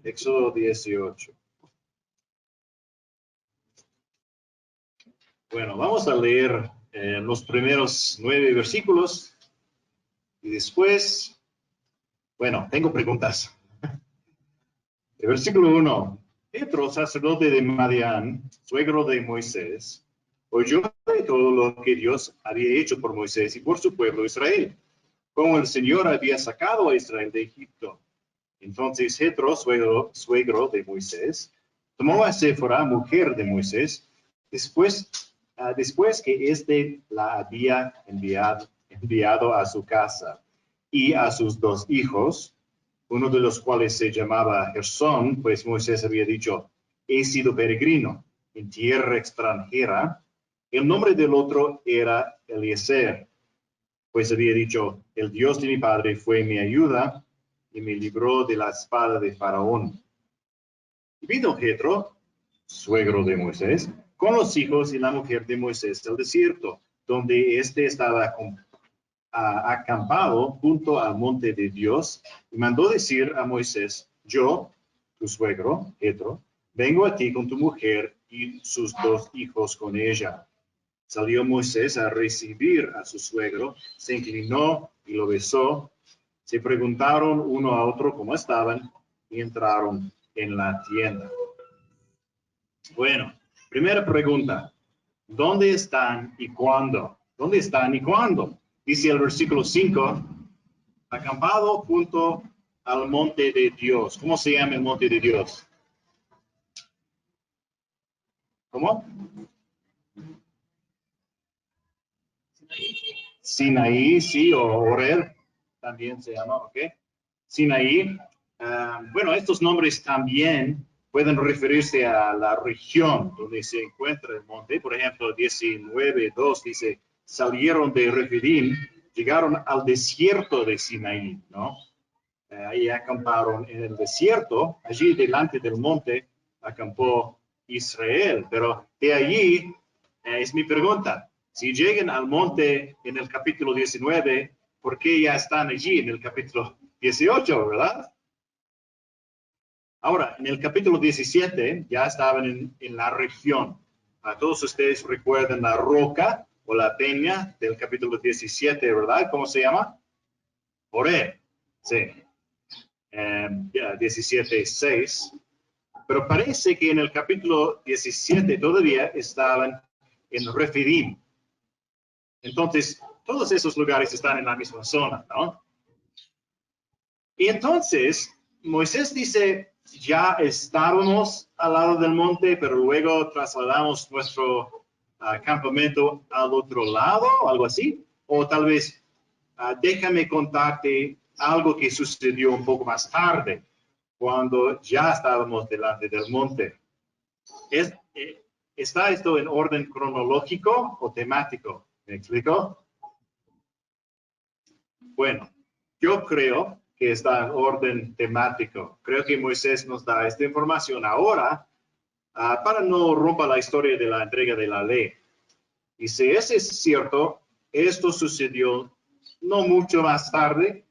Éxodo 18. Bueno, vamos a leer los primeros 9 versículos y después, bueno, tengo preguntas. El versículo 1. Jetro, sacerdote de Madián, suegro de Moisés, oyó de todo lo que Dios había hecho por Moisés y por su pueblo Israel, como el Señor había sacado a Israel de Egipto. Entonces Jetro, suegro de Moisés, tomó a Séfora, mujer de Moisés, después que éste la había enviado a su casa, y a sus 2 hijos, uno de los cuales se llamaba Gersón, pues Moisés había dicho, he sido peregrino en tierra extranjera. El nombre del otro era Eliezer, pues había dicho, el Dios de mi padre fue mi ayuda y me libró de la espada de Faraón. Y vino Jetro, suegro de Moisés, con los hijos y la mujer de Moisés al desierto, donde éste estaba acampado junto al monte de Dios, y mandó decir a Moisés, yo, tu suegro, Jetro, vengo a ti con tu mujer y sus 2 hijos con ella. Salió Moisés a recibir a su suegro, se inclinó y lo besó. Se preguntaron uno a otro cómo estaban y entraron en la tienda. Bueno, primera pregunta, ¿dónde están y cuándo? ¿Dónde están y cuándo? Dice el versículo 5, acampado junto al monte de Dios. ¿Cómo se llama el monte de Dios? ¿Cómo? Sinaí, sí, o Oreb, también se llama, ¿ok? Sinaí. Bueno, estos nombres también pueden referirse a la región donde se encuentra el monte. Por ejemplo, 19:2 dice, salieron de Refidim, llegaron al desierto de Sinaí, ¿no? Ahí acamparon en el desierto, allí delante del monte acampó Israel. Pero de allí es mi pregunta. Si llegan al monte en el capítulo 19, ¿por qué ya están allí en el capítulo 18, verdad? Ahora, en el capítulo 17 ya estaban en la región. A todos ustedes recuerdan la roca o la peña del capítulo 17, ¿verdad? ¿Cómo se llama? Oreb. Sí. 17:6. Pero parece que en el capítulo 17 todavía estaban en Refidim. Entonces, todos esos lugares están en la misma zona, ¿no? Y entonces, Moisés dice, ya estábamos al lado del monte, pero luego trasladamos nuestro campamento al otro lado, algo así. O tal vez, déjame contarte algo que sucedió un poco más tarde, cuando ya estábamos delante del monte. ¿Está esto en orden cronológico o temático? ¿Me explico? Bueno, yo creo que está en orden temático. Creo que Moisés nos da esta información ahora para no romper la historia de la entrega de la ley. Y si eso es cierto, esto sucedió no mucho más tarde,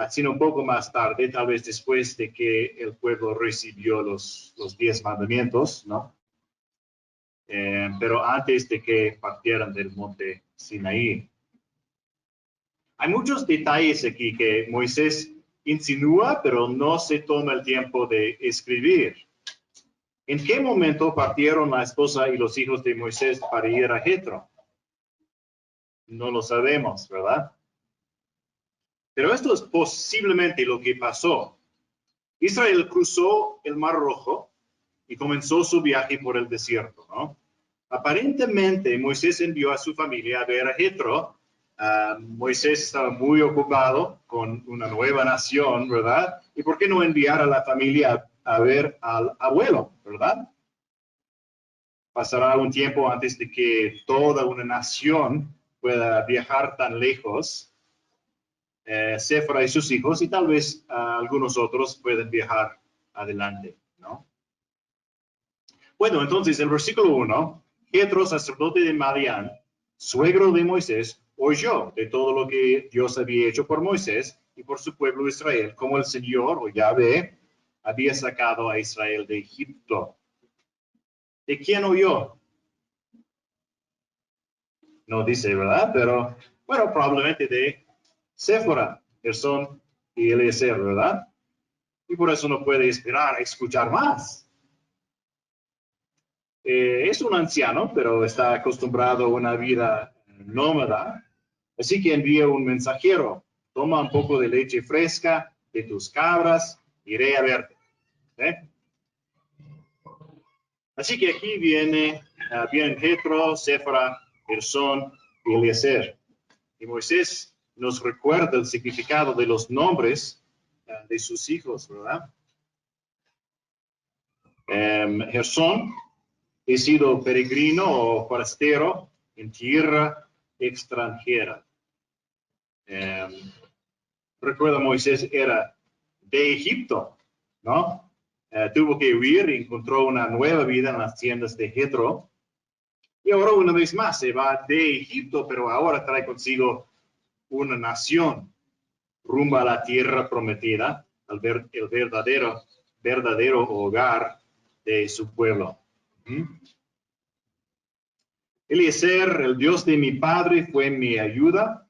sino un poco más tarde, tal vez después de que el pueblo recibió los 10 mandamientos, ¿no? Pero antes de que partieran del monte Sinaí. Hay muchos detalles aquí que Moisés insinúa, pero no se toma el tiempo de escribir. ¿En qué momento partieron la esposa y los hijos de Moisés para ir a Jetro? No lo sabemos, ¿verdad? Pero esto es posiblemente lo que pasó. Israel cruzó el Mar Rojo y comenzó su viaje por el desierto, ¿no? Aparentemente, Moisés envió a su familia a ver a Jetro. Moisés estaba muy ocupado con una nueva nación, ¿verdad? ¿Y por qué no enviar a la familia a ver al abuelo, ¿verdad? Pasará un tiempo antes de que toda una nación pueda viajar tan lejos. Séfora y sus hijos, y tal vez algunos otros pueden viajar adelante, ¿no? Bueno, entonces el versículo 1, Jetro, sacerdote de Madián, suegro de Moisés, oyó de todo lo que Dios había hecho por Moisés y por su pueblo Israel, como el Señor, o Yahvé, había sacado a Israel de Egipto. ¿De quién huyó? No dice, ¿verdad? Pero, bueno, probablemente de Séfora, Gersón y Eliezer, ¿verdad? Y por eso no puede esperar a escuchar más. Es un anciano, pero está acostumbrado a una vida nómada. Así que envía un mensajero. Toma un poco de leche fresca de tus cabras, iré a verte. ¿Eh? Así que aquí vienen Jetro, Séfora, Gersón y Eliezer. Y Moisés nos recuerda el significado de los nombres de sus hijos, ¿verdad? Gersón he sido peregrino o forastero en tierra extranjera. Recuerda, Moisés era de Egipto, ¿no? Tuvo que huir y encontró una nueva vida en las tiendas de Jetro. Y ahora una vez más se va de Egipto, pero ahora trae consigo una nación rumbo a la tierra prometida, el verdadero hogar de su pueblo. Eliezer, el Dios de mi padre, fue mi ayuda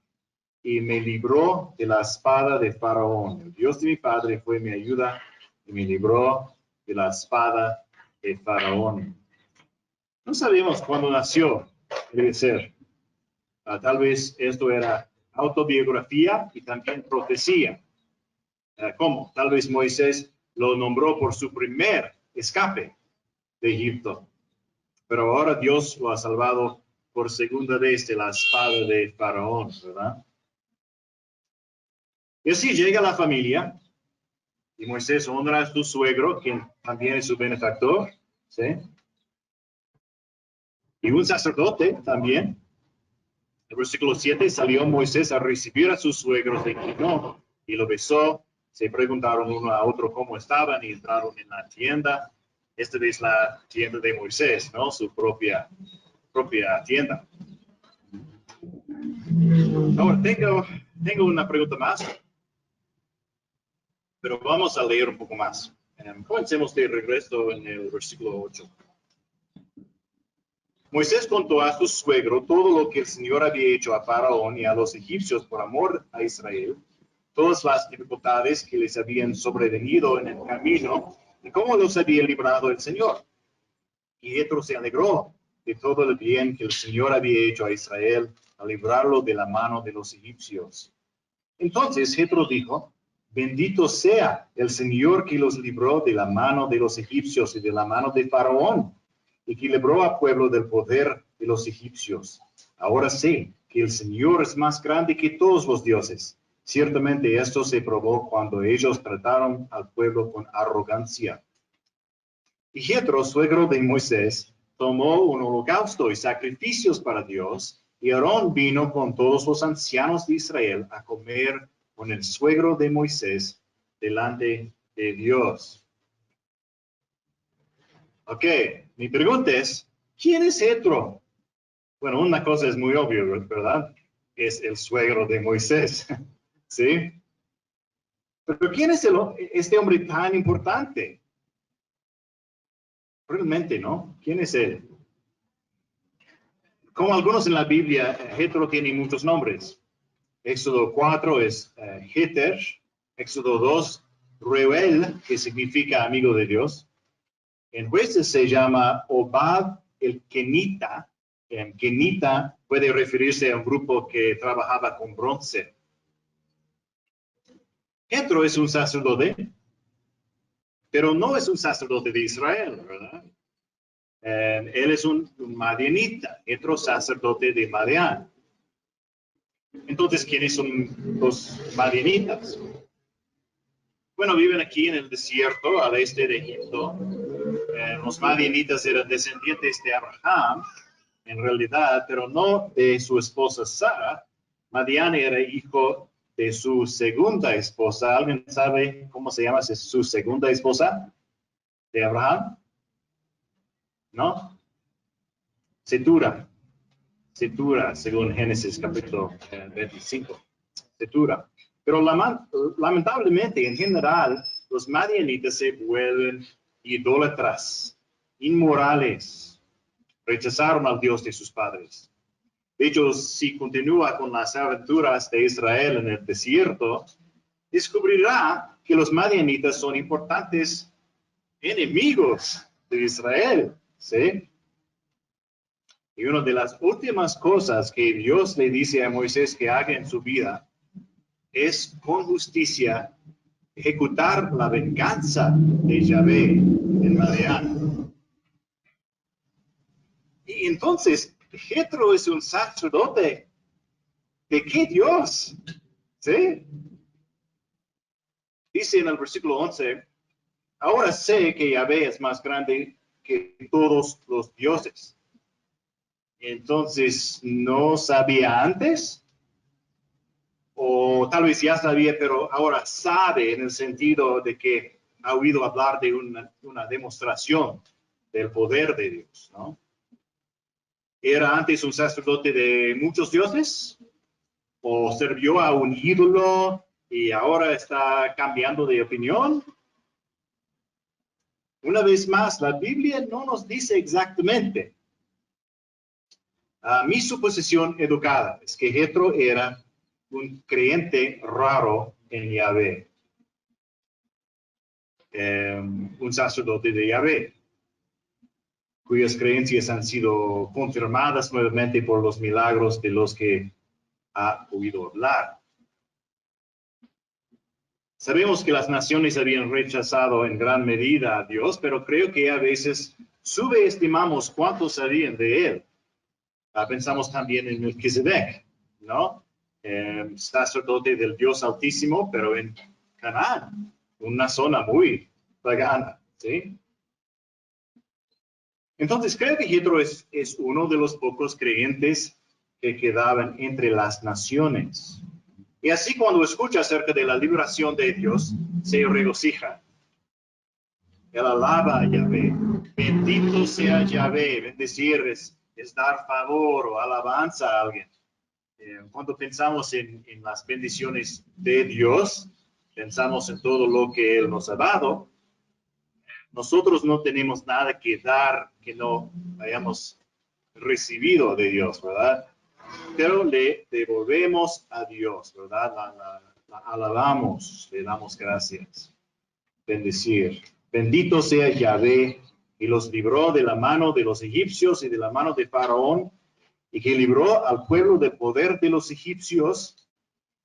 y me libró de la espada de Faraón. El Dios de mi padre fue mi ayuda y me libró de la espada de Faraón. No sabemos cuándo nació Eliezer. Tal vez esto era autobiografía y también profecía. ¿Cómo? Tal vez Moisés lo nombró por su primer escape de Egipto. Pero ahora Dios lo ha salvado por segunda vez de la espada de Faraón, ¿verdad? Y así llega la familia, y Moisés honra a su suegro, quien también es su benefactor, ¿sí? Y un sacerdote también. En el versículo 7, salió Moisés a recibir a sus suegros de Quinón, y lo besó. Se preguntaron uno a otro cómo estaban y entraron en la tienda. Esta es la tienda de Moisés, ¿no? Su propia tienda. Ahora, tengo una pregunta más, pero vamos a leer un poco más. Comencemos de regreso en el versículo 8. Moisés contó a su suegro todo lo que el Señor había hecho a Faraón y a los egipcios por amor a Israel, todas las dificultades que les habían sobrevenido en el camino y cómo los había librado el Señor. Y Jetro se alegró de todo el bien que el Señor había hecho a Israel al librarlo de la mano de los egipcios. Entonces Jetro dijo: bendito sea el Señor que los libró de la mano de los egipcios y de la mano de Faraón, y que libró al pueblo del poder de los egipcios. Ahora sé que el Señor es más grande que todos los dioses. Ciertamente esto se probó cuando ellos trataron al pueblo con arrogancia. Y Jetro, suegro de Moisés, tomó un holocausto y sacrificios para Dios, y Aarón vino con todos los ancianos de Israel a comer con el suegro de Moisés delante de Dios. Ok, mi pregunta es, ¿quién es Jetro? Bueno, una cosa es muy obvia, ¿verdad? Es el suegro de Moisés, ¿sí? Pero ¿quién es este hombre tan importante? Realmente, ¿no? ¿Quién es él? Como algunos en la Biblia, Jetro tiene muchos nombres. Éxodo 4 es Jeter, Éxodo 2, Reuel, que significa amigo de Dios. En Jueces se llama Obad el Kenita. Kenita puede referirse a un grupo que trabajaba con bronce. Jetro es un sacerdote, pero no es un sacerdote de Israel, ¿verdad? Él es un madianita, Jetro sacerdote de Madián. Entonces, ¿quiénes son los madianitas? Bueno, viven aquí en el desierto, al este de Egipto. Los madianitas eran descendientes de Abraham, en realidad, pero no de su esposa Sara. Madián era hijo de su segunda esposa. ¿Alguien sabe cómo se llama su segunda esposa de Abraham? ¿No? Setura, según Génesis capítulo 25. Setura. Pero lamentablemente, en general, los madianitas se vuelven idólatras, inmorales, rechazaron al Dios de sus padres. De hecho, si continúa con las aventuras de Israel en el desierto, descubrirá que los madianitas son importantes enemigos de Israel, ¿sí? Y una de las últimas cosas que Dios le dice a Moisés que haga en su vida es con justicia ejecutar la venganza de Yahvé en Madián. Y entonces, Jetro es un sacerdote. ¿De qué Dios? ¿Sí? Dice en el versículo 11, ahora sé que Yahvé es más grande que todos los dioses. Entonces, ¿no sabía antes? O tal vez ya sabía, pero ahora sabe en el sentido de que ha oído hablar de una demostración del poder de Dios, ¿no? ¿Era antes un sacerdote de muchos dioses? ¿O sirvió a un ídolo y ahora está cambiando de opinión? Una vez más, la Biblia no nos dice exactamente. Mi suposición educada es que Jetro era un creyente raro en Yahvé, un sacerdote de Yahvé, cuyas creencias han sido confirmadas nuevamente por los milagros de los que ha oído hablar. Sabemos que las naciones habían rechazado en gran medida a Dios, pero creo que a veces subestimamos cuánto sabían de él. Pensamos también en Melquisedec, ¿no? Sacerdote del Dios Altísimo, pero en Canaán, una zona muy pagana, ¿sí? Entonces creo que Jetro es uno de los pocos creyentes que quedaban entre las naciones. Y así cuando escucha acerca de la liberación de Dios, se regocija. Él alaba a Yahvé. Bendito sea Yahvé. Bendecir es dar favor o alabanza a alguien. Cuando pensamos en las bendiciones de Dios, pensamos en todo lo que Él nos ha dado. Nosotros no tenemos nada que dar que no hayamos recibido de Dios, ¿verdad? Pero le devolvemos a Dios, ¿verdad? La alabamos, le damos gracias. Bendecir. Bendito sea Yahvé, y los libró de la mano de los egipcios y de la mano de Faraón, y que libró al pueblo del poder de los egipcios.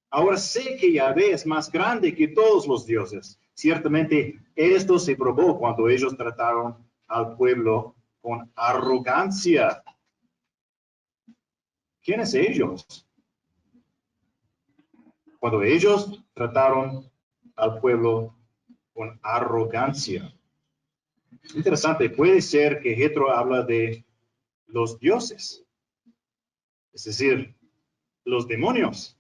Ahora sé que Yahvé es más grande que todos los dioses. Ciertamente esto se probó cuando ellos trataron al pueblo con arrogancia. ¿Quiénes ellos? Cuando ellos trataron al pueblo con arrogancia. Interesante, puede ser que Jetro habla de los dioses, es decir, los demonios.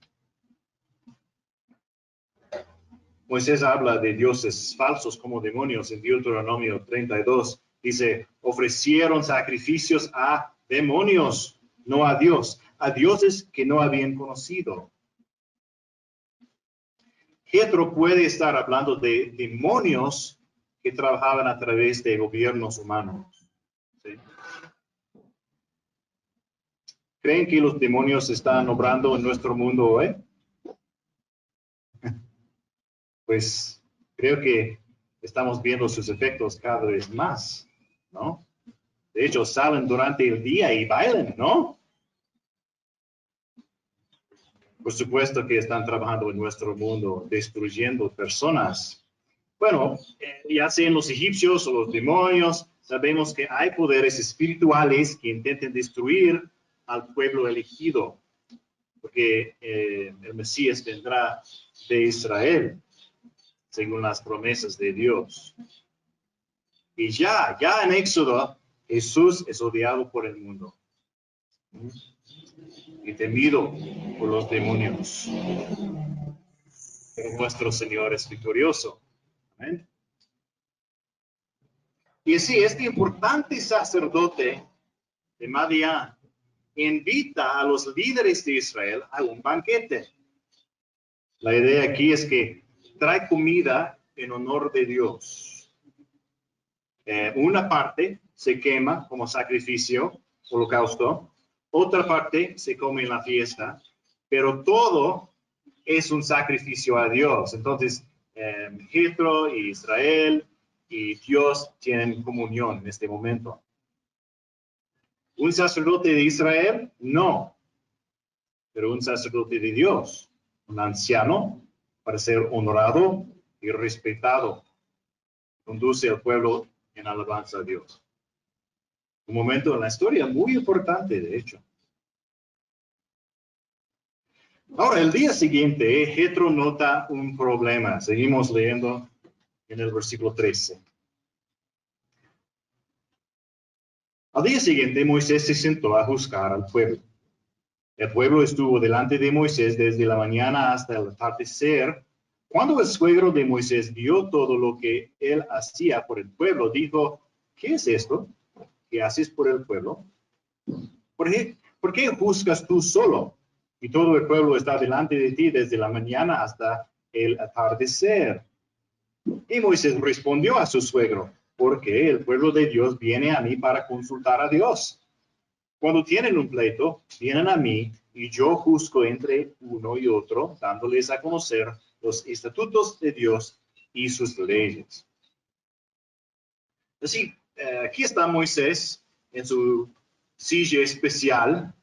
Moisés habla de dioses falsos como demonios en Deuteronomio 32. Dice, ofrecieron sacrificios a demonios, no a Dios, a dioses que no habían conocido. Jetro puede estar hablando de demonios que trabajaban a través de gobiernos humanos. ¿Sí? ¿Creen que los demonios están obrando en nuestro mundo hoy? Pues creo que estamos viendo sus efectos cada vez más, ¿no? De hecho, salen durante el día y bailan, ¿no? Por supuesto que están trabajando en nuestro mundo, destruyendo personas. Bueno, ya sean los egipcios o los demonios, sabemos que hay poderes espirituales que intenten destruir al pueblo elegido, porque el Mesías vendrá de Israel, según las promesas de Dios. Y ya en Éxodo, Jesús es odiado por el mundo y temido por los demonios. Pero nuestro Señor es victorioso. Amén. Y así, este importante sacerdote de Madián invita a los líderes de Israel a un banquete. La idea aquí es que trae comida en honor de Dios. Una parte se quema como sacrificio, holocausto, otra parte se come en la fiesta, pero todo es un sacrificio a Dios. Entonces, Jethro y Israel y Dios tienen comunión en este momento. ¿Un sacerdote de Israel? No, pero un sacerdote de Dios, un anciano para ser honorado y respetado. Conduce al pueblo en alabanza a Dios. Un momento en la historia muy importante, de hecho. Ahora, el día siguiente, Jethro nota un problema. Seguimos leyendo en el versículo 13. Al día siguiente, Moisés se sentó a juzgar al pueblo. El pueblo estuvo delante de Moisés desde la mañana hasta el atardecer. Cuando el suegro de Moisés vio todo lo que él hacía por el pueblo, dijo, ¿qué es esto que haces por el pueblo? ¿Por qué juzgas tú solo? Y todo el pueblo está delante de ti desde la mañana hasta el atardecer. Y Moisés respondió a su suegro, porque el pueblo de Dios viene a mí para consultar a Dios. Cuando tienen un pleito, vienen a mí y yo juzgo entre uno y otro, dándoles a conocer los estatutos de Dios y sus leyes. Así, aquí está Moisés en su silla especial,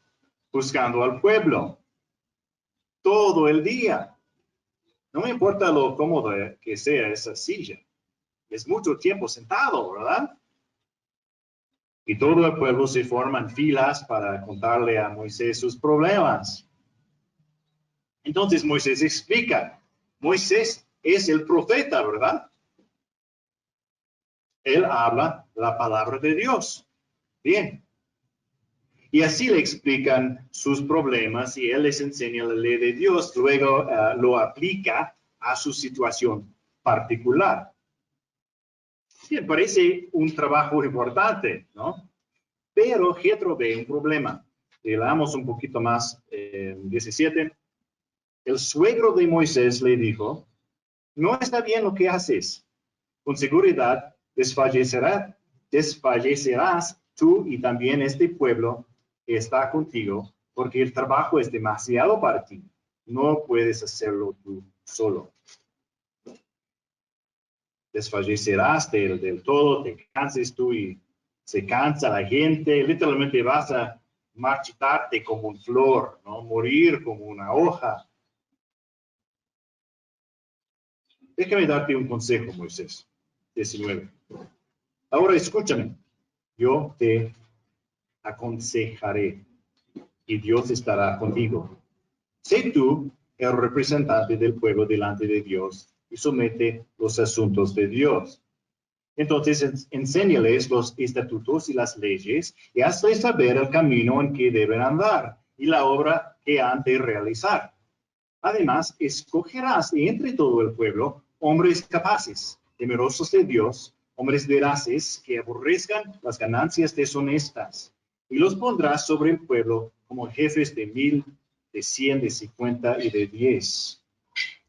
juzgando al pueblo. Todo el día. No me importa lo cómodo que sea esa silla. Es mucho tiempo sentado, ¿verdad? Y todo el pueblo se forma en filas para contarle a Moisés sus problemas. Entonces Moisés explica, Moisés es el profeta, ¿verdad? Él habla la palabra de Dios. Bien. Y así le explican sus problemas y él les enseña la ley de Dios, luego lo aplica a su situación particular. Sí, parece un trabajo importante, ¿no? Pero Jethro ve un problema. Leamos un poquito más, 17. El suegro de Moisés le dijo, no está bien lo que haces. Con seguridad desfallecerás tú y también este pueblo que está contigo, porque el trabajo es demasiado para ti. No puedes hacerlo tú solo. Desfallecerás del todo, te canses tú y se cansa la gente. Literalmente vas a marchitarte como un flor, ¿no? Morir como una hoja. Déjame darte un consejo, Moisés. 19. Ahora escúchame. Yo te aconsejaré y Dios estará contigo. Sé tú el representante del pueblo delante de Dios y somete los asuntos de Dios. Entonces enséñales los estatutos y las leyes y hazles saber el camino en que deben andar y la obra que han de realizar. Además, escogerás entre todo el pueblo hombres capaces, temerosos de Dios, hombres veraces que aborrezcan las ganancias deshonestas, y los pondrás sobre el pueblo como jefes de 1000, de 100, de 50 y de 10.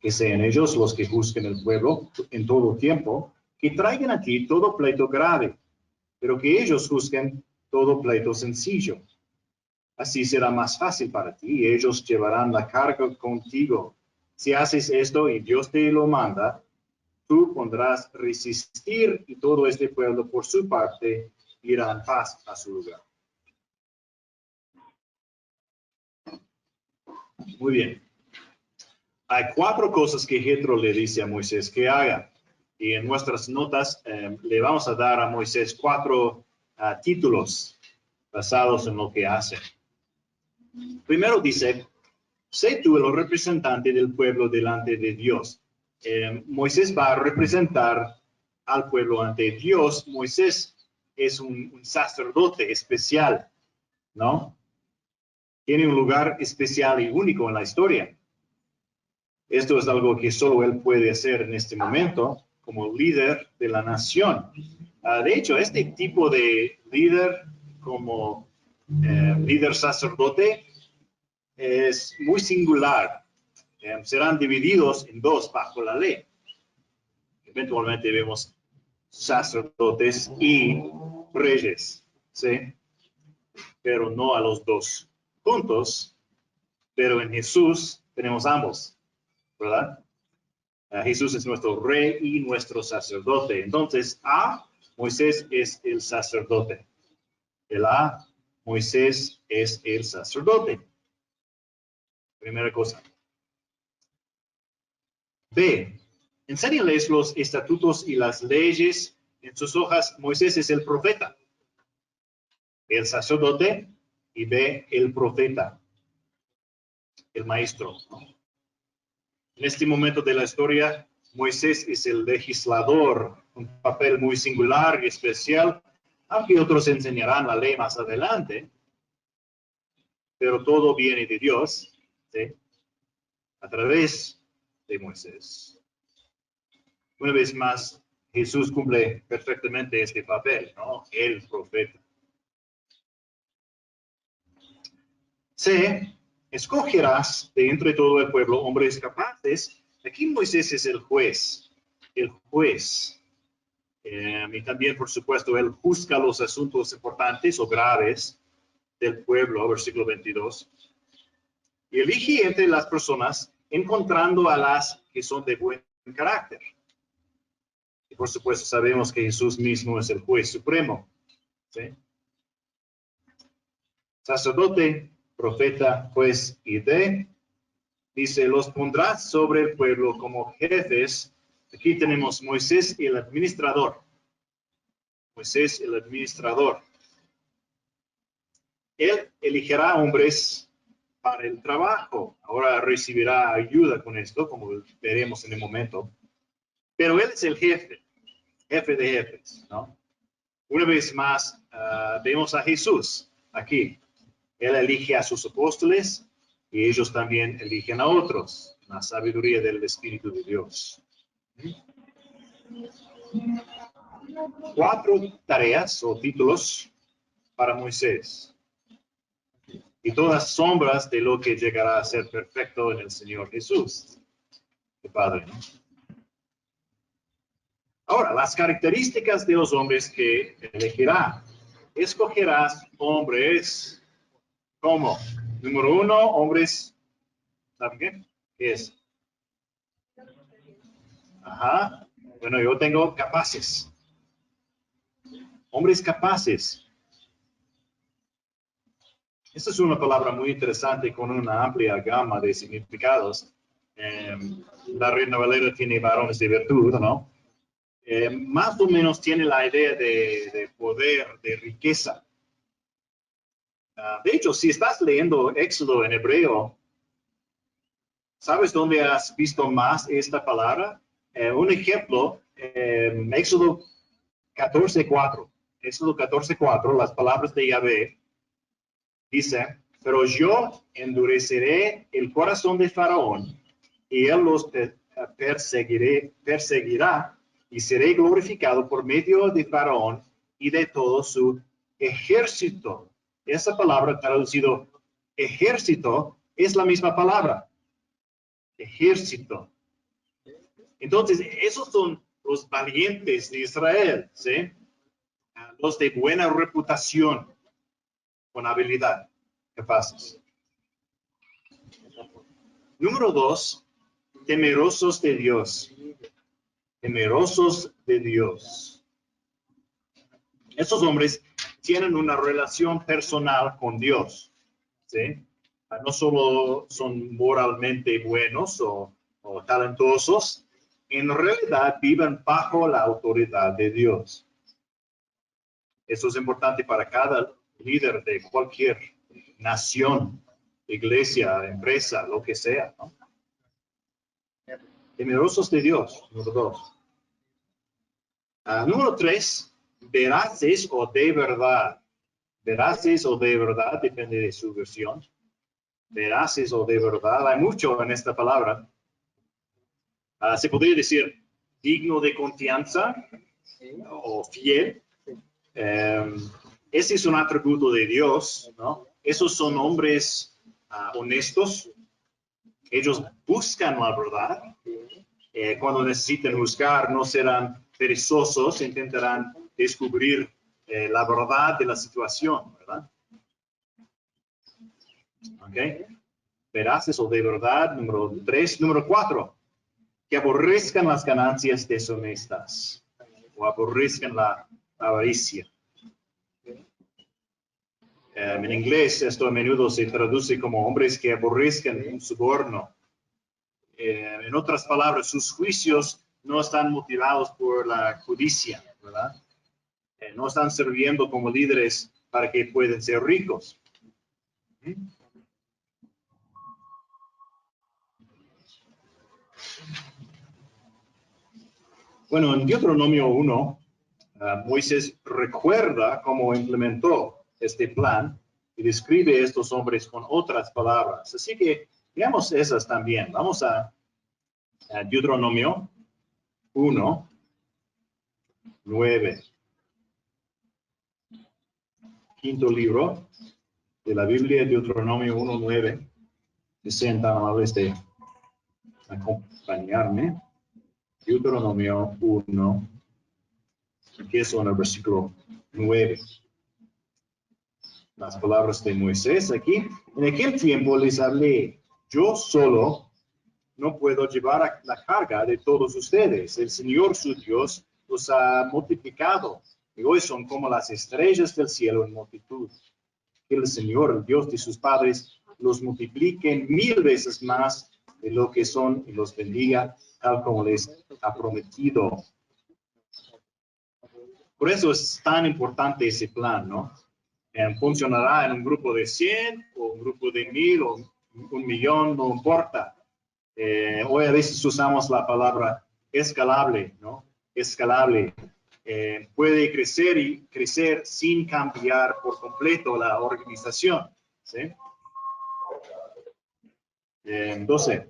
Que sean ellos los que juzguen el pueblo en todo tiempo, que traigan a ti todo pleito grave, pero que ellos juzguen todo pleito sencillo. Así será más fácil para ti y ellos llevarán la carga contigo. Si haces esto y Dios te lo manda, tú podrás resistir y todo este pueblo por su parte irá en paz a su lugar. Muy bien. Hay 4 cosas que Jethro le dice a Moisés que haga. Y en nuestras notas le vamos a dar a Moisés 4 títulos basados en lo que hace. Primero dice, sé tú el representante del pueblo delante de Dios. Moisés va a representar al pueblo ante Dios. Moisés es un sacerdote especial, ¿no? Tiene un lugar especial y único en la historia. Esto es algo que solo él puede hacer en este momento como líder de la nación. De hecho, este tipo de líder como líder sacerdote es muy singular. Serán divididos en 2 bajo la ley. eventualmente vemos sacerdotes y reyes, ¿sí? Pero no a los dos juntos, pero en Jesús tenemos ambos, ¿verdad? Jesús es nuestro rey y nuestro sacerdote. Entonces, Moisés es el sacerdote. Moisés es el sacerdote. Primera cosa. B. Enséñales los estatutos y las leyes en sus hojas. Moisés es el profeta, el sacerdote, y B, el profeta, el maestro. En este momento de la historia, Moisés es el legislador, un papel muy singular y especial, aunque otros enseñarán la ley más adelante, pero todo viene de Dios, ¿sí? A través de Moisés. Una vez más, Jesús cumple perfectamente este papel, ¿no? El profeta. C. Escogerás de entre todo el pueblo hombres capaces. Aquí Moisés es el juez. El juez. Y también, por supuesto, él juzga los asuntos importantes o graves del pueblo, versículo 22. Y elige entre las personas, encontrando a las que son de buen carácter. Y por supuesto, sabemos que Jesús mismo es el juez supremo, ¿sí? Sacerdote, profeta, juez y dice, los pondrás sobre el pueblo como jefes. Aquí tenemos Moisés y el administrador. Moisés, el administrador. Él elegirá hombres para el trabajo. Ahora recibirá ayuda con esto, como veremos en el momento. Pero él es el jefe de jefes, ¿no? Una vez más, vemos a Jesús aquí. Él elige a sus apóstoles y ellos también eligen a otros, la sabiduría del Espíritu de Dios. 4 tareas o títulos para Moisés. Y todas sombras de lo que llegará a ser perfecto en el Señor Jesús, el Padre, ¿no? Ahora, las características de los hombres que elegirá. Escogerás hombres como, número 1, hombres, ¿saben qué? ¿Qué es? Ajá. Bueno, yo tengo capaces. Hombres capaces. Esta es una palabra muy interesante con una amplia gama de significados. La Reina Valera tiene varones de virtud, ¿no? Más o menos tiene la idea de poder, de riqueza. De hecho, si estás leyendo Éxodo en hebreo, ¿sabes dónde has visto más esta palabra? Un ejemplo, Éxodo 14:4. Éxodo 14:4, las palabras de Yahvé, dice, pero yo endureceré el corazón de Faraón y él los perseguirá y seré glorificado por medio de Faraón y de todo su ejército. Esa palabra traducido ejército es la misma palabra. Ejército. Entonces, esos son los valientes de Israel, ¿sí? Los de buena reputación, con habilidad, capaces. Número 2, temerosos de Dios. Temerosos de Dios. Estos hombres tienen una relación personal con Dios, ¿sí? No solo son moralmente buenos o talentosos, en realidad viven bajo la autoridad de Dios. Eso es importante para cada líder de cualquier nación, iglesia, empresa, lo que sea, ¿no? Temerosos de Dios, número 2. Número 3, veraces o de verdad. Veraces o de verdad, depende de su versión. Veraces o de verdad, hay mucho en esta palabra. Se podría decir digno de confianza o fiel. Ese es un atributo de Dios, ¿no? Esos son hombres honestos. Ellos buscan la verdad. Cuando necesiten juzgar, no serán perezosos, intentarán descubrir la verdad de la situación, ¿verdad? ¿Ok? Veraces o de verdad, número 3. Número 4, que aborrezcan las ganancias deshonestas o aborrezcan la avaricia. En inglés esto a menudo se traduce como hombres que aborrezcan un soborno. En otras palabras, sus juicios no están motivados por la codicia, ¿verdad? No están sirviendo como líderes para que puedan ser ricos. Bueno, en Deuteronomio 1, Moisés recuerda cómo implementó este plan y describe a estos hombres con otras palabras. Así que veamos esas también. Vamos a Deuteronomio 1, 9. Quinto libro de la Biblia, Deuteronomio 1, 9. Que sean tan amables de acompañarme. Deuteronomio 1, empiezo en el versículo 9. Las palabras de Moisés aquí. En aquel tiempo les hablé, yo solo no puedo llevar la carga de todos ustedes. El Señor su Dios los ha multiplicado y hoy son como las estrellas del cielo en multitud. Que el Señor, el Dios de sus padres, los multiplique 1000 veces más de lo que son y los bendiga tal como les ha prometido. Por eso es tan importante ese plan, ¿no? Funcionará en un grupo de 100 o un grupo de 1000 o 1,000,000, no importa. Hoy a veces usamos la palabra escalable, ¿no? Escalable. Puede crecer y crecer sin cambiar por completo la organización, ¿sí? 12.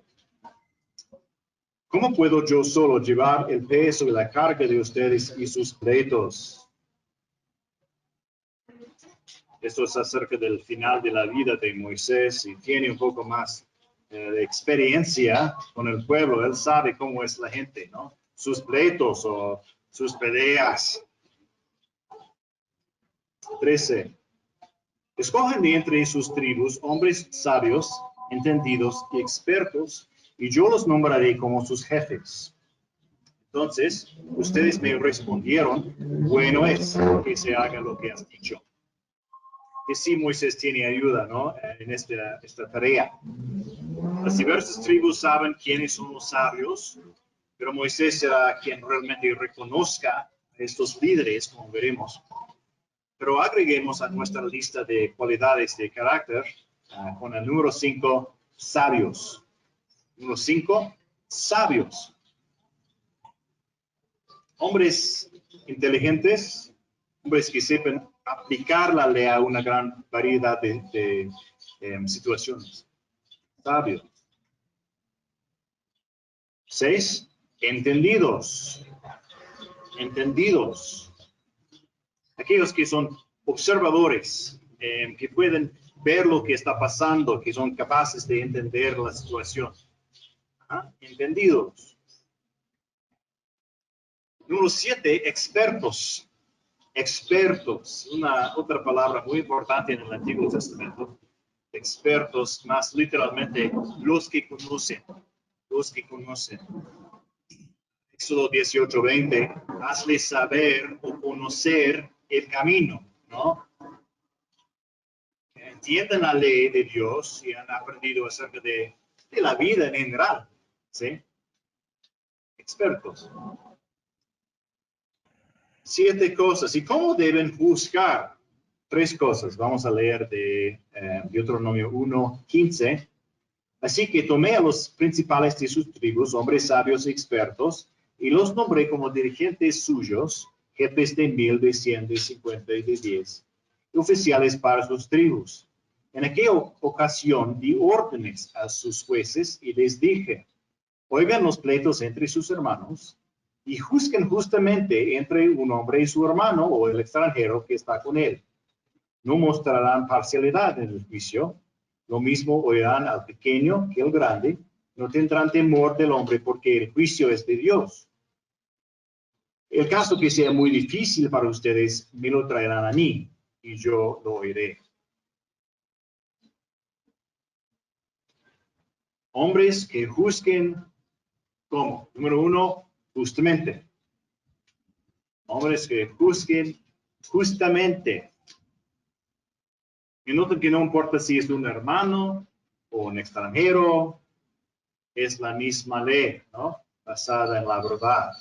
¿Cómo puedo yo solo llevar el peso y la carga de ustedes y sus pleitos? Esto es acerca del final de la vida de Moisés y tiene un poco más de experiencia con el pueblo. Él sabe cómo es la gente, ¿no? Sus pleitos o sus peleas. 13. Escojan de entre sus tribus hombres sabios, entendidos y expertos, y yo los nombraré como sus jefes. Entonces, ustedes me respondieron, bueno es que se haga lo que has dicho. Que sí, Moisés tiene ayuda, ¿no? En esta tarea. Las diversas tribus saben quiénes son los sabios, pero Moisés será quien realmente reconozca a estos líderes, como veremos. Pero agreguemos a nuestra lista de cualidades de carácter con el número 5, sabios. Número 5, sabios. Hombres inteligentes, hombres que sepan aplicar la ley a una gran variedad de situaciones. Sabios. 6, entendidos. Entendidos. Aquellos que son observadores, que pueden ver lo que está pasando, que son capaces de entender la situación. Entendidos. Número 7, expertos. Expertos, otra palabra muy importante en el Antiguo Testamento. Expertos, más literalmente, los que conocen. Los que conocen. Éxodo 18:20, hazle saber o conocer el camino, ¿no? Entienden la ley de Dios y han aprendido acerca de la vida en general, ¿sí? Expertos. 7 cosas. ¿Y cómo deben juzgar? 3 cosas. Vamos a leer de Deuteronomio 1:15. Así que tomé a los principales de sus tribus, hombres sabios y expertos, y los nombré como dirigentes suyos, jefes de 1000, de 100, de 50 y de 10, y oficiales para sus tribus. En aquella ocasión di órdenes a sus jueces y les dije, oigan los pleitos entre sus hermanos y juzguen justamente entre un hombre y su hermano o el extranjero que está con él. No mostrarán parcialidad en el juicio. Lo mismo oirán al pequeño que al grande, no tendrán temor del hombre porque el juicio es de Dios. El caso que sea muy difícil para ustedes, me lo traerán a mí y yo lo oiré. Hombres que juzguen, ¿cómo? Número 1, justamente. Hombres que juzguen justamente. Y noten que no importa si es un hermano o un extranjero, es la misma ley, ¿no? Basada en la verdad.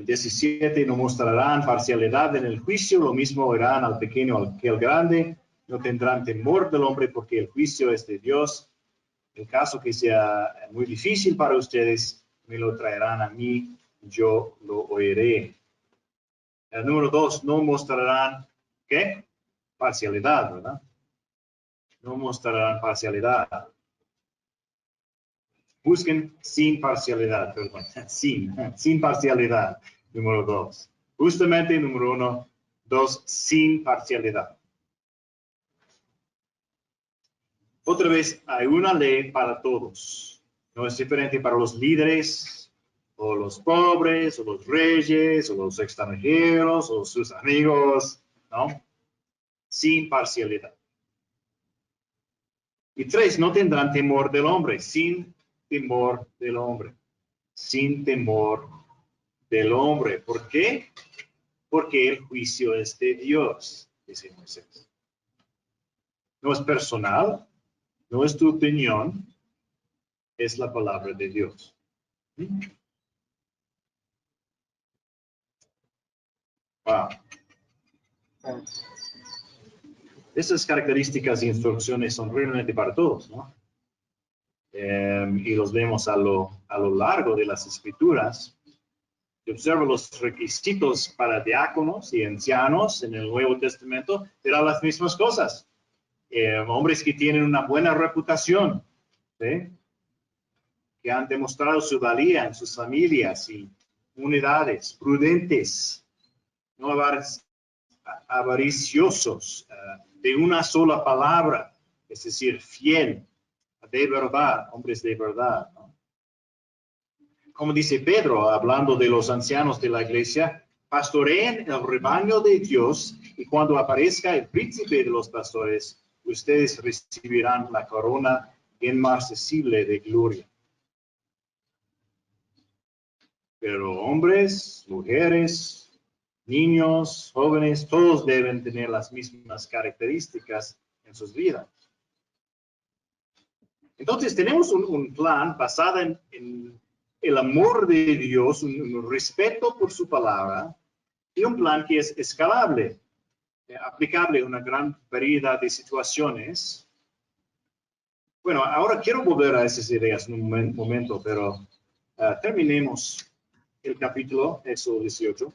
17, no mostrarán parcialidad en el juicio, lo mismo oirán al pequeño que al grande, no tendrán temor del hombre porque el juicio es de Dios. El caso que sea muy difícil para ustedes, me lo traerán a mí, yo lo oiré. El número 2, no mostrarán, ¿qué? Parcialidad, ¿verdad? No mostrarán parcialidad. Busquen sin parcialidad, perdón, sin parcialidad, número 2. Justamente, número 1, 2, sin parcialidad. Otra vez, hay una ley para todos. No es diferente para los líderes, o los pobres, o los reyes, o los extranjeros, o sus amigos, ¿no? Sin parcialidad. Y 3, no tendrán temor del hombre, sin temor del hombre. Sin temor del hombre. ¿Por qué? Porque el juicio es de Dios, dice Moisés. No es personal, no es tu opinión, es la palabra de Dios. Wow. Esas características e instrucciones son realmente para todos, ¿no? Y los vemos a lo largo de las escrituras. Si observo los requisitos para diáconos y ancianos en el Nuevo Testamento, eran las mismas cosas. Hombres que tienen una buena reputación, ¿sí? Que han demostrado su valía en sus familias y unidades, prudentes, no avariciosos, de una sola palabra, es decir, fiel, de verdad, hombres de verdad, ¿no? Como dice Pedro, hablando de los ancianos de la iglesia, pastoreen el rebaño de Dios y cuando aparezca el príncipe de los pastores, ustedes recibirán la corona inmarcesible de gloria. Pero hombres, mujeres, niños, jóvenes, todos deben tener las mismas características en sus vidas. Entonces tenemos un plan basado en el amor de Dios, un respeto por su palabra, y un plan que es escalable, aplicable a una gran variedad de situaciones. Bueno, ahora quiero volver a esas ideas en un momento, pero terminemos el capítulo, Éxodo 18,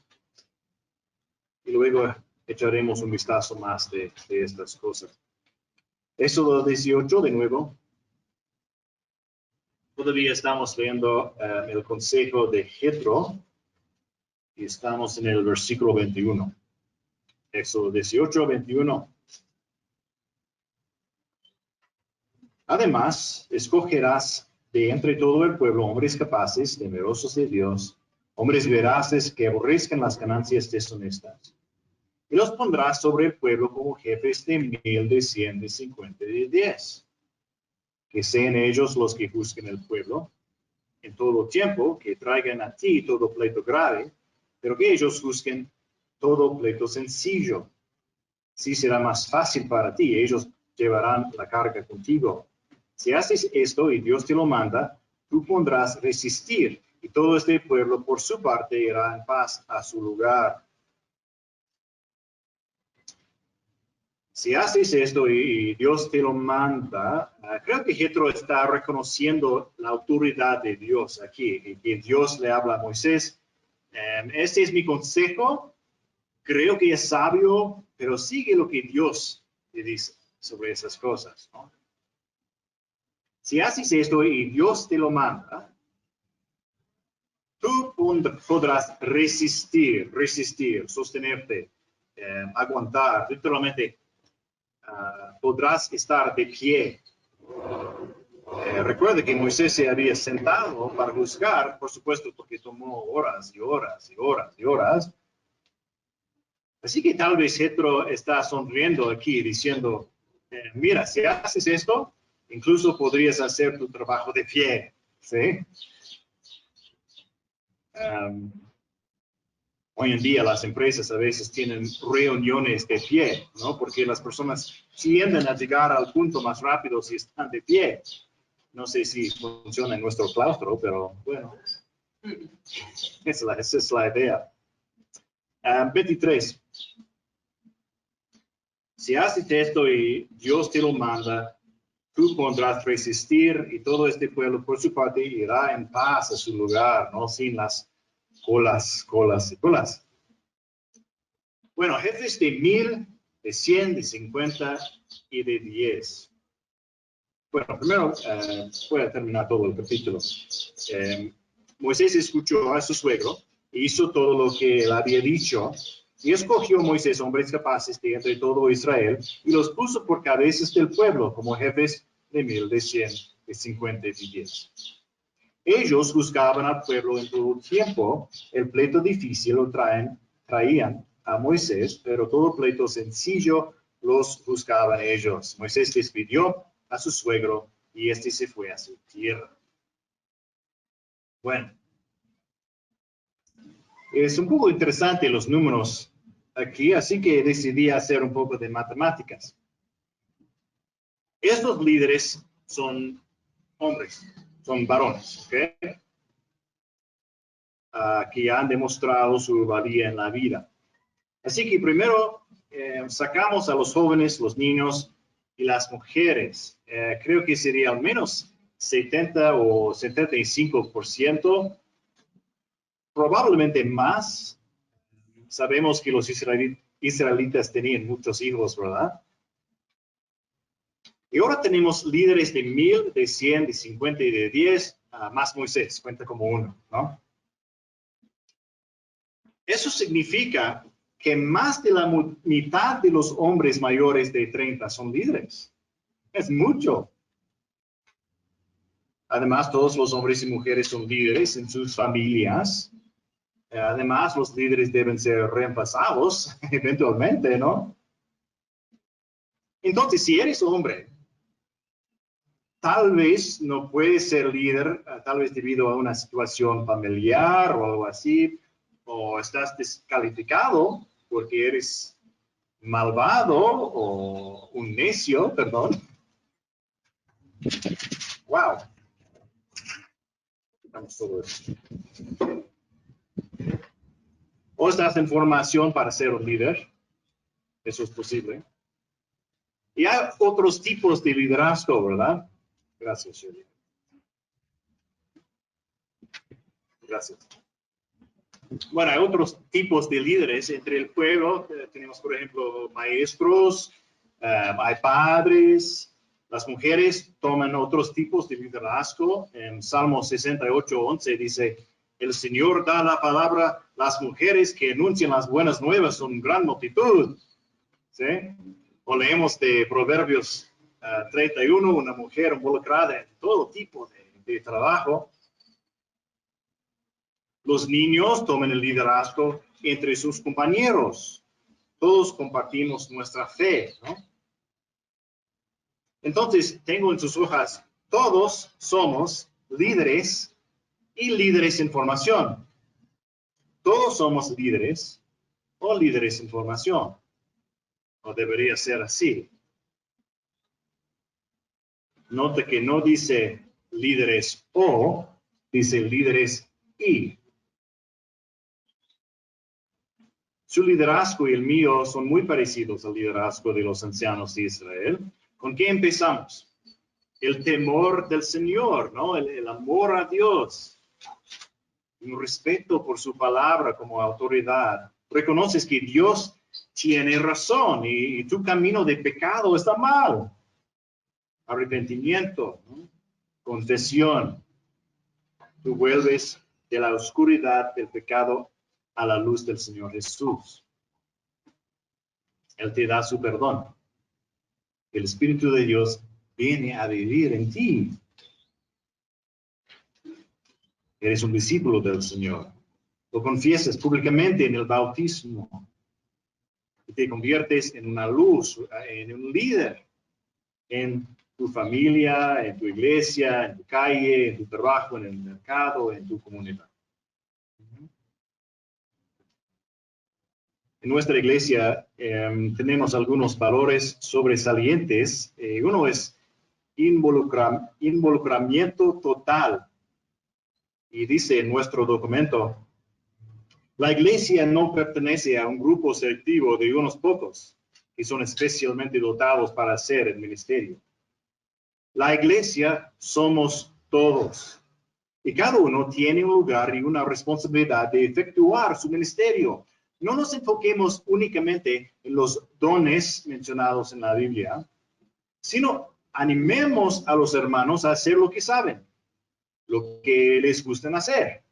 y luego echaremos un vistazo más de estas cosas. Éxodo 18, de nuevo. Todavía estamos leyendo el consejo de Jethro y estamos en el versículo 21. Éxodo 18, 21. Además, escogerás de entre todo el pueblo hombres capaces, temerosos de Dios, hombres veraces que aborrezcan las ganancias deshonestas. Y los pondrás sobre el pueblo como jefes de 1,000, de 100, de 50, de 10. Que sean ellos los que juzguen el pueblo en todo tiempo, que traigan a ti todo pleito grave, pero que ellos juzguen todo pleito sencillo. Sí será más fácil para ti, ellos llevarán la carga contigo. Si haces esto y Dios te lo manda, tú podrás resistir, y todo este pueblo por su parte irá en paz a su lugar. Si haces esto y Dios te lo manda, creo que Jethro está reconociendo la autoridad de Dios aquí, que Dios le habla a Moisés. Este es mi consejo, creo que es sabio, pero sigue lo que Dios te dice sobre esas cosas, ¿no? Si haces esto y Dios te lo manda, tú podrás resistir, sostenerte, aguantar, literalmente podrás estar de pie. Recuerde que Moisés se había sentado para juzgar, por supuesto, porque tomó horas y horas y horas y horas. Así que tal vez Jetro está sonriendo aquí diciendo, mira, si haces esto, incluso podrías hacer tu trabajo de pie, ¿sí? Hoy en día las empresas a veces tienen reuniones de pie, ¿no? Porque las personas tienden a llegar al punto más rápido si están de pie. No sé si funciona en nuestro claustro, pero bueno, esa es la idea. 23. Si haces esto y Dios te lo manda, tú podrás resistir y todo este pueblo por su parte irá en paz a su lugar, ¿no? Sin las colas y colas. Bueno, jefes de 1000, de 100, de 50 y de 10. Bueno, primero voy a terminar todo el capítulo. Moisés escuchó a su suegro e hizo todo lo que él había dicho. Y escogió Moisés hombres capaces de entre todo Israel y los puso por cabezas del pueblo como jefes de 1000, de 100, de 50 y de 10. Ellos juzgaban al pueblo en todo tiempo. El pleito difícil lo traían a Moisés, pero todo pleito sencillo los juzgaban ellos. Moisés despidió a su suegro y este se fue a su tierra. Bueno, es un poco interesante los números aquí, así que decidí hacer un poco de matemáticas. Estos líderes son hombres, son varones, ¿ok? Que han demostrado su valía en la vida. Así que primero sacamos a los jóvenes, los niños y las mujeres. Creo que sería al menos 70 o 75%, probablemente más. Sabemos que los israelitas tenían muchos hijos, ¿verdad? Y ahora tenemos líderes de 1000, de 100, de 50 y de 10, más Moisés, cuenta como uno, ¿no? Eso significa que más de la mitad de los hombres mayores de 30 son líderes. Es mucho. Además, todos los hombres y mujeres son líderes en sus familias. Además, los líderes deben ser reemplazados eventualmente, ¿no? Entonces, si eres hombre, tal vez no puedes ser líder, tal vez debido a una situación familiar o algo así, o estás descalificado porque eres malvado o un necio, perdón. Wow. Quitamos todo esto. O estás en formación para ser un líder. Eso es posible. Y hay otros tipos de liderazgo, ¿verdad? Gracias, Shirley. Gracias. Bueno, hay otros tipos de líderes entre el pueblo. Tenemos, por ejemplo, maestros, hay padres. Las mujeres toman otros tipos de liderazgo. En Salmo 68:11 dice, el Señor da la palabra, las mujeres que anuncian las buenas nuevas son gran multitud. ¿Sí? O leemos de Proverbios 31, una mujer involucrada en todo tipo de trabajo. Los niños toman el liderazgo entre sus compañeros. Todos compartimos nuestra fe, ¿no? Entonces, tengo en sus hojas, todos somos líderes y líderes en formación. Todos somos líderes o líderes en formación. O debería ser así. Nota que no dice líderes o, dice líderes y. Su liderazgo y el mío son muy parecidos al liderazgo de los ancianos de Israel. ¿Con qué empezamos? El temor del Señor, ¿no? El amor a Dios. Un respeto por su palabra como autoridad. Reconoces que Dios tiene razón y tu camino de pecado está mal. Arrepentimiento, ¿no? Confesión. Tú vuelves de la oscuridad del pecado a la luz del Señor Jesús. Él te da su perdón. El Espíritu de Dios viene a vivir en ti. Eres un discípulo del Señor. Lo confiesas públicamente en el bautismo. Y te conviertes en una luz, en un líder, en tu familia, en tu iglesia, en tu calle, en tu trabajo, en el mercado, en tu comunidad. En nuestra iglesia tenemos algunos valores sobresalientes. Uno es involucramiento total. Y dice en nuestro documento, la iglesia no pertenece a un grupo selectivo de unos pocos que son especialmente dotados para hacer el ministerio. La iglesia somos todos. Y cada uno tiene un lugar y una responsabilidad de efectuar su ministerio. No nos enfoquemos únicamente en los dones mencionados en la Biblia, sino animemos a los hermanos a hacer lo que saben, lo que les gusta hacer,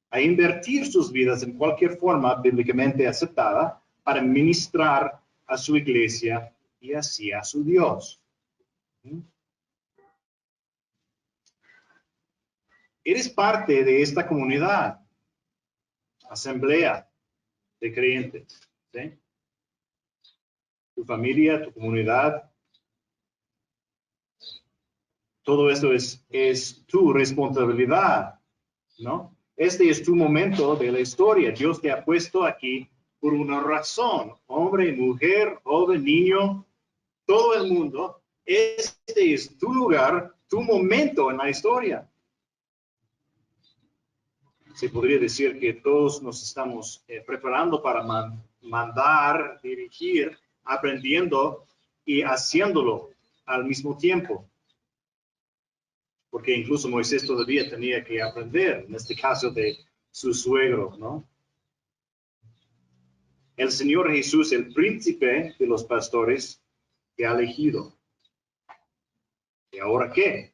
a invertir sus vidas en cualquier forma bíblicamente aceptada para ministrar a su iglesia y así a su Dios. Eres parte de esta comunidad, asamblea de creyentes, ¿sí? Tu familia, tu comunidad, todo esto es tu responsabilidad, ¿no? Este es tu momento de la historia. Dios te ha puesto aquí por una razón. Hombre, mujer, joven, niño, todo el mundo. Este es tu lugar, tu momento en la historia. Se podría decir que todos nos estamos preparando para mandar, dirigir, aprendiendo y haciéndolo al mismo tiempo. Porque incluso Moisés todavía tenía que aprender, en este caso de su suegro, ¿no? El Señor Jesús, el príncipe de los pastores, te ha elegido. ¿Y ahora qué?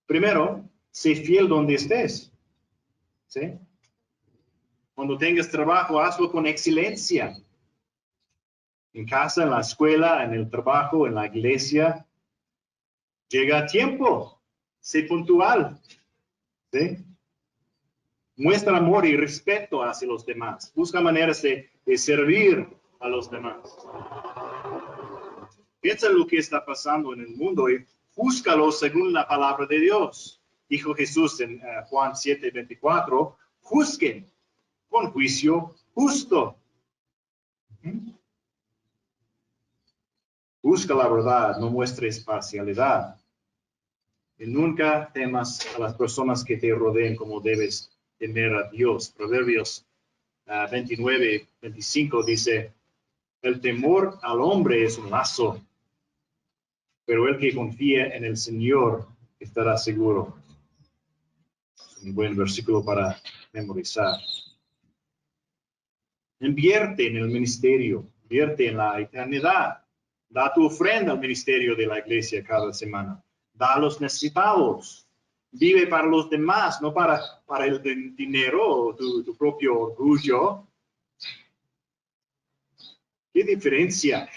Primero, sé fiel donde estés, ¿sí? Cuando tengas trabajo, hazlo con excelencia. En casa, en la escuela, en el trabajo, en la iglesia. Llega a tiempo. Sé puntual, ¿sí? Muestra amor y respeto hacia los demás. Busca maneras de servir a los demás. Piensa en lo que está pasando en el mundo y búscalo según la palabra de Dios. Dijo Jesús en Juan 7:24, juzguen con juicio justo. Busca la verdad, no muestres parcialidad. Y nunca temas a las personas que te rodeen como debes temer a Dios. Proverbios 29:25 dice, el temor al hombre es un lazo, pero el que confía en el Señor estará seguro. Es un buen versículo para memorizar. Invierte en el ministerio, invierte en la eternidad. Da tu ofrenda al ministerio de la iglesia cada semana. Da a los necesitados. Vive para los demás, no para el dinero o tu propio orgullo. ¿Qué diferencia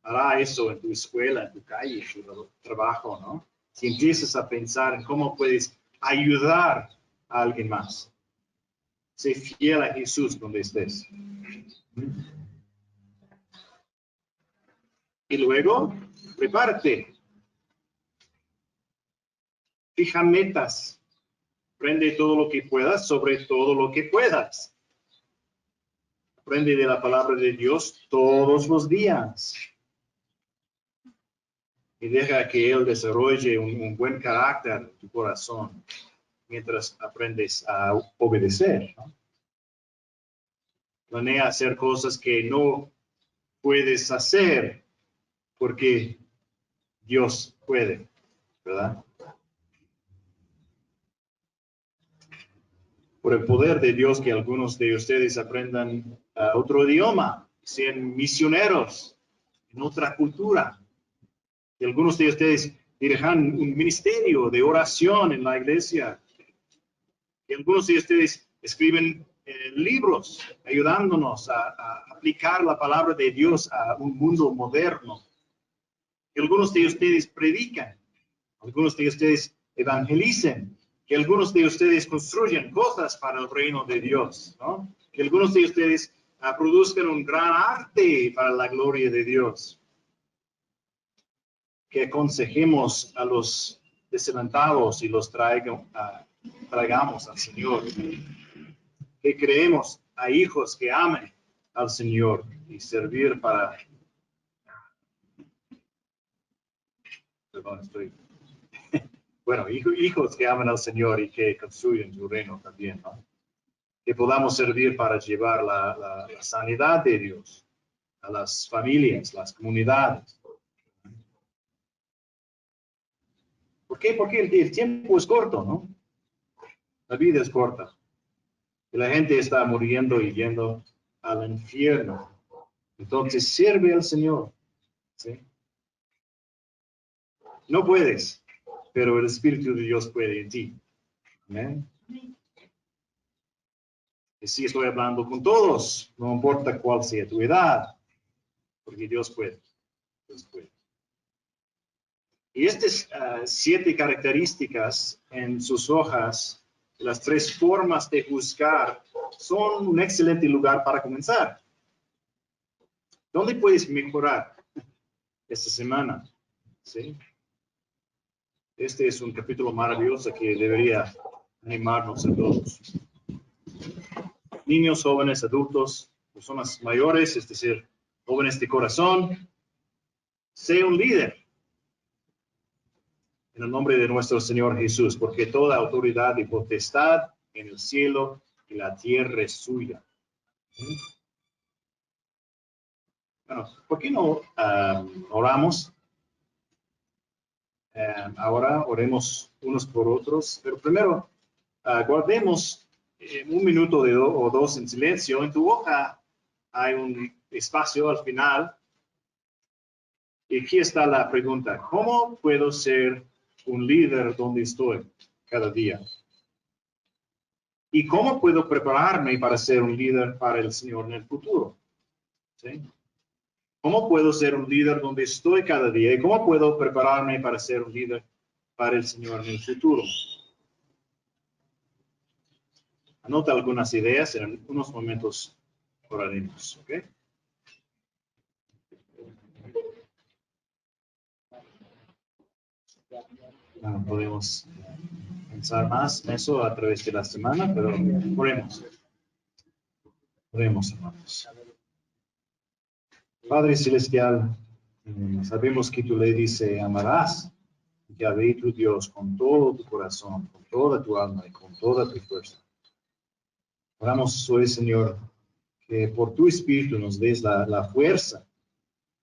hará eso en tu escuela, en tu calle, en tu trabajo, no? Si empiezas a pensar en cómo puedes ayudar a alguien más. Sé fiel a Jesús donde estés. Y luego, prepárate. Fija metas. Aprende todo lo que puedas sobre todo lo que puedas. Aprende de la palabra de Dios todos los días. Y deja que Él desarrolle un buen carácter en tu corazón mientras aprendes a obedecer, ¿no? Planea hacer cosas que no puedes hacer porque Dios puede, ¿verdad? Por el poder de Dios, que algunos de ustedes aprendan otro idioma, sean misioneros en otra cultura. Y algunos de ustedes dirijan un ministerio de oración en la iglesia. Y algunos de ustedes escriben libros ayudándonos a aplicar la palabra de Dios a un mundo moderno. Que algunos de ustedes predican, algunos de ustedes evangelicen, que algunos de ustedes construyen cosas para el reino de Dios, ¿no? Que algunos de ustedes produzcan un gran arte para la gloria de Dios. Que aconsejemos a los desalentados y los traigamos al Señor. Que creemos a hijos que amen al Señor y servir para... Perdón, bueno, hijos que aman al Señor y que construyen su reino también, ¿no? Que podamos servir para llevar la sanidad de Dios a las familias, las comunidades. ¿Por qué? Porque el tiempo es corto, ¿no? La vida es corta. Y la gente está muriendo y yendo al infierno. Entonces, sirve al Señor. ¿Sí? No puedes, pero el Espíritu de Dios puede en ti. Amén. Y sí, estoy hablando con todos, no importa cuál sea tu edad, porque Dios puede. Dios puede. Y estas 7 características en sus hojas, las 3 formas de juzgar, son un excelente lugar para comenzar. ¿Dónde puedes mejorar esta semana? ¿Sí? Este es un capítulo maravilloso que debería animarnos a todos. Niños, jóvenes, adultos, personas mayores, es decir, jóvenes de corazón, sé un líder. En el nombre de nuestro Señor Jesús, porque toda autoridad y potestad en el cielo y la tierra es suya. Bueno, ¿por qué no oramos? Ahora oremos unos por otros, pero primero guardemos un minuto o dos en silencio. En tu hoja hay un espacio al final. Y aquí está la pregunta: ¿cómo puedo ser un líder donde estoy cada día? ¿Y cómo puedo prepararme para ser un líder para el Señor en el futuro? ¿Sí? ¿Cómo puedo ser un líder donde estoy cada día? ¿Y cómo puedo prepararme para ser un líder para el Señor en el futuro? Anota algunas ideas, en unos momentos oraremos, ¿ok? Bueno, podemos pensar más en eso a través de la semana, pero oremos. Oremos, hermanos. Padre Celestial, sabemos que tu ley dice: amarás a Yahvé tu Dios con todo tu corazón, con toda tu alma y con toda tu fuerza. Oramos hoy, Señor, que por tu Espíritu nos des la fuerza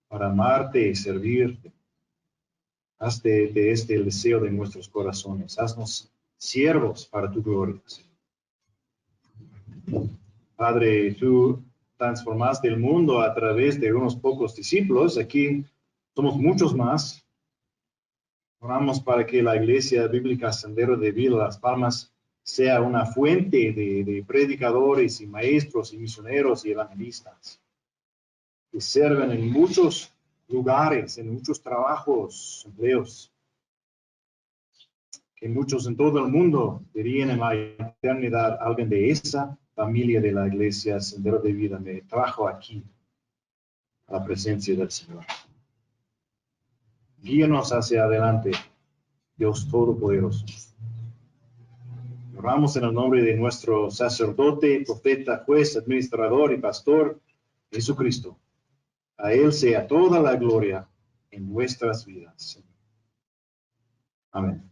para amarte y servirte. Haz de este el deseo de nuestros corazones. Haznos siervos para tu gloria. Padre, tú transformaste el mundo a través de unos pocos discípulos. Aquí somos muchos más. Oramos para que la Iglesia Bíblica Sendero de Vida Las Palmas sea una fuente de predicadores y maestros y misioneros y evangelistas que sirven en muchos lugares, en muchos trabajos, empleos, que muchos en todo el mundo verían en la eternidad alguien de esa familia de la Iglesia Sendero de Vida. Me trajo aquí a la presencia del Señor. Guíanos hacia adelante, Dios Todopoderoso. Oramos en el nombre de nuestro sacerdote, profeta, juez, administrador y pastor, Jesucristo. A Él sea toda la gloria en nuestras vidas. Amén.